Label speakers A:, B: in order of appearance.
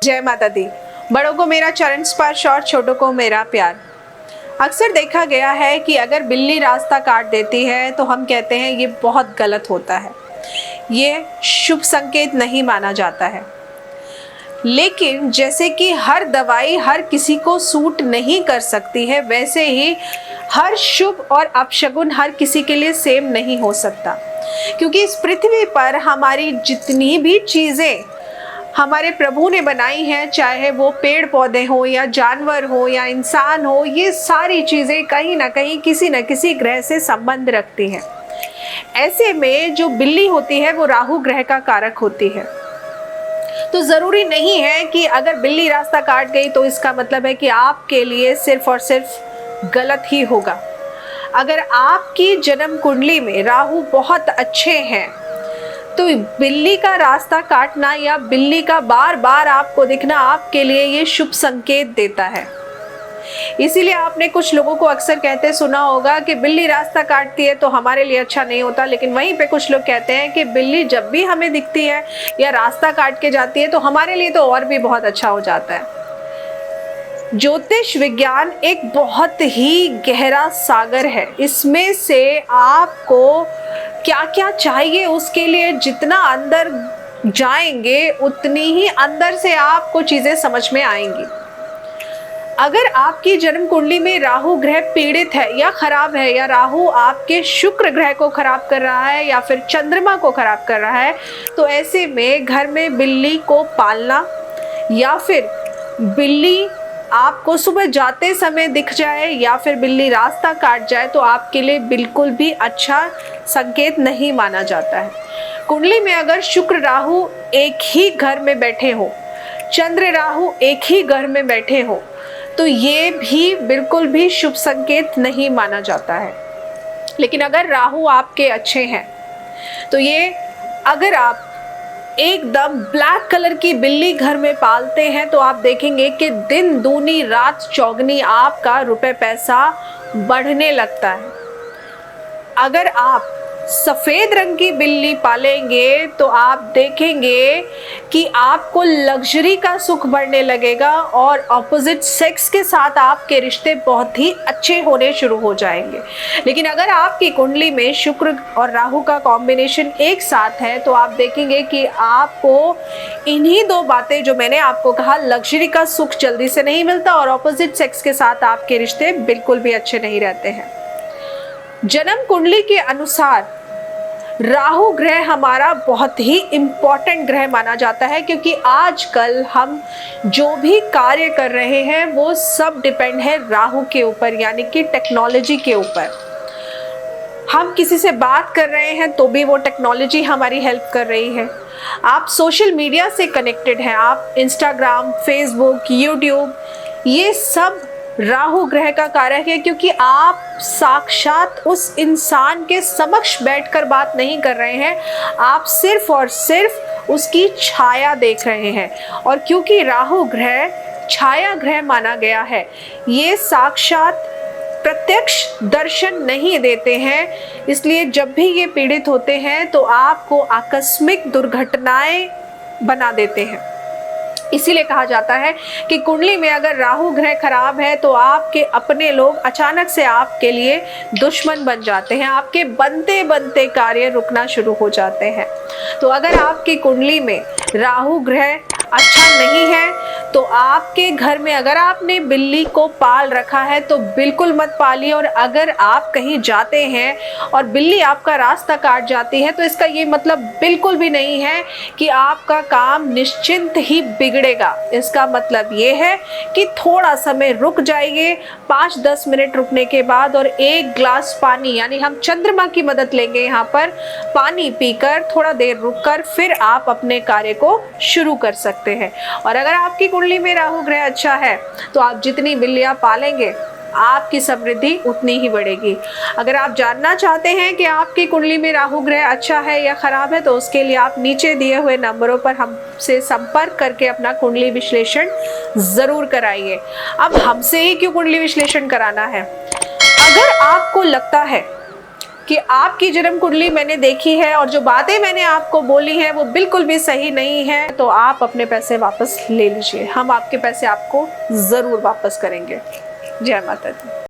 A: जय माता दी। बड़ों को मेरा चरण स्पर्श और छोटों को मेरा प्यार। अक्सर देखा गया है कि अगर बिल्ली रास्ता काट देती है तो हम कहते हैं ये बहुत गलत होता है, ये शुभ संकेत नहीं माना जाता है। लेकिन जैसे कि हर दवाई हर किसी को सूट नहीं कर सकती है, वैसे ही हर शुभ और अपशगुन हर किसी के लिए सेम नहीं हो सकता। क्योंकि इस पृथ्वी पर हमारी जितनी भी चीज़ें हमारे प्रभु ने बनाई हैं, चाहे वो पेड़ पौधे हो या जानवर हो या इंसान हो, ये सारी चीज़ें कहीं ना कहीं किसी न किसी ग्रह से संबंध रखती हैं। ऐसे में जो बिल्ली होती है वो राहु ग्रह का कारक होती है। तो ज़रूरी नहीं है कि अगर बिल्ली रास्ता काट गई तो इसका मतलब है कि आपके लिए सिर्फ और सिर्फ गलत ही होगा। अगर आपकी जन्म कुंडली में राहु बहुत अच्छे हैं तो बिल्ली का रास्ता काटना या बिल्ली का बार बार आपको दिखना आपके लिए ये शुभ संकेत देता है। इसीलिए आपने कुछ लोगों को अक्सर कहते सुना होगा कि बिल्ली रास्ता काटती है तो हमारे लिए अच्छा नहीं होता, लेकिन वहीं पे कुछ लोग कहते हैं कि बिल्ली जब भी हमें दिखती है या रास्ता काट के जाती है तो हमारे लिए तो और भी बहुत अच्छा हो जाता है। ज्योतिष विज्ञान एक बहुत ही गहरा सागर है। इसमें से आपको क्या क्या चाहिए, उसके लिए जितना अंदर जाएंगे उतनी ही अंदर से आपको चीज़ें समझ में आएंगी। अगर आपकी जन्म कुंडली में राहु ग्रह पीड़ित है या खराब है, या राहु आपके शुक्र ग्रह को खराब कर रहा है या फिर चंद्रमा को खराब कर रहा है, तो ऐसे में घर में बिल्ली को पालना या फिर बिल्ली आपको सुबह जाते समय दिख जाए या फिर बिल्ली रास्ता काट जाए तो आपके लिए बिल्कुल भी अच्छा संकेत नहीं माना जाता है। कुंडली में अगर शुक्र राहु एक ही घर में बैठे हो, चंद्र राहु एक ही घर में बैठे हो, तो ये भी बिल्कुल भी शुभ संकेत नहीं माना जाता है। लेकिन अगर राहु आपके अच्छे हैं तो ये, अगर आप एकदम ब्लैक कलर की बिल्ली घर में पालते हैं तो आप देखेंगे कि दिन दूनी रात चौगनी आपका रुपए पैसा बढ़ने लगता है। अगर आप सफ़ेद रंग की बिल्ली पालेंगे तो आप देखेंगे कि आपको लग्जरी का सुख बढ़ने लगेगा और ऑपोजिट सेक्स के साथ आपके रिश्ते बहुत ही अच्छे होने शुरू हो जाएंगे। लेकिन अगर आपकी कुंडली में शुक्र और राहु का कॉम्बिनेशन एक साथ है तो आप देखेंगे कि आपको इन्हीं दो बातें जो मैंने आपको कहा, लग्जरी का सुख जल्दी से नहीं मिलता और ऑपोजिट सेक्स के साथ आपके रिश्ते बिल्कुल भी अच्छे नहीं रहते हैं। जन्म कुंडली के अनुसार राहु ग्रह हमारा बहुत ही इम्पॉर्टेंट ग्रह माना जाता है, क्योंकि आजकल हम जो भी कार्य कर रहे हैं वो सब डिपेंड है राहु के ऊपर, यानी कि टेक्नोलॉजी के ऊपर। हम किसी से बात कर रहे हैं तो भी वो टेक्नोलॉजी हमारी हेल्प कर रही है। आप सोशल मीडिया से कनेक्टेड हैं, आप इंस्टाग्राम, फेसबुक, यूट्यूब, ये सब राहु ग्रह का कारक है, क्योंकि आप साक्षात उस इंसान के समक्ष बैठकर बात नहीं कर रहे हैं, आप सिर्फ और सिर्फ उसकी छाया देख रहे हैं। और क्योंकि राहु ग्रह छाया ग्रह माना गया है, ये साक्षात प्रत्यक्ष दर्शन नहीं देते हैं, इसलिए जब भी ये पीड़ित होते हैं तो आपको आकस्मिक दुर्घटनाएं बना देते हैं। इसीलिए कहा जाता है कि कुंडली में अगर राहु ग्रह खराब है तो आपके अपने लोग अचानक से आपके लिए दुश्मन बन जाते हैं, आपके बनते बनते कार्य रुकना शुरू हो जाते हैं। तो अगर आपकी कुंडली में राहु ग्रह अच्छा नहीं है तो आपके घर में अगर आपने बिल्ली को पाल रखा है तो बिल्कुल मत पालिए। और अगर आप कहीं जाते हैं और बिल्ली आपका रास्ता काट जाती है तो इसका ये मतलब बिल्कुल भी नहीं है कि आपका काम निश्चिंत ही बिगड़ेगा। इसका मतलब ये है कि थोड़ा समय रुक जाइए, 5-10 मिनट रुकने के बाद और एक ग्लास पानी, यानी हम चंद्रमा की मदद लेंगे यहाँ पर, पानी पीकर थोड़ा देर रुककर फिर आप अपने कार्य को शुरू कर सकते हैं। और अगर आपकी कुंडली में राहु ग्रह अच्छा है तो आप जितनी बिल्लियां पालेंगे आपकी समृद्धि उतनी ही बढ़ेगी। अगर आप जानना चाहते हैं कि आपकी कुंडली में राहु ग्रह अच्छा है या खराब है तो उसके लिए आप नीचे दिए हुए नंबरों पर हमसे संपर्क करके अपना कुंडली विश्लेषण जरूर कराइए। अब हमसे ही क्यों कुंडली विश्लेषण कराना है? अगर आपको लगता है कि आपकी जन्म कुंडली मैंने देखी है और जो बातें मैंने आपको बोली हैं वो बिल्कुल भी सही नहीं है, तो आप अपने पैसे वापस ले लीजिए। हम आपके पैसे आपको ज़रूर वापस करेंगे। जय माता दी।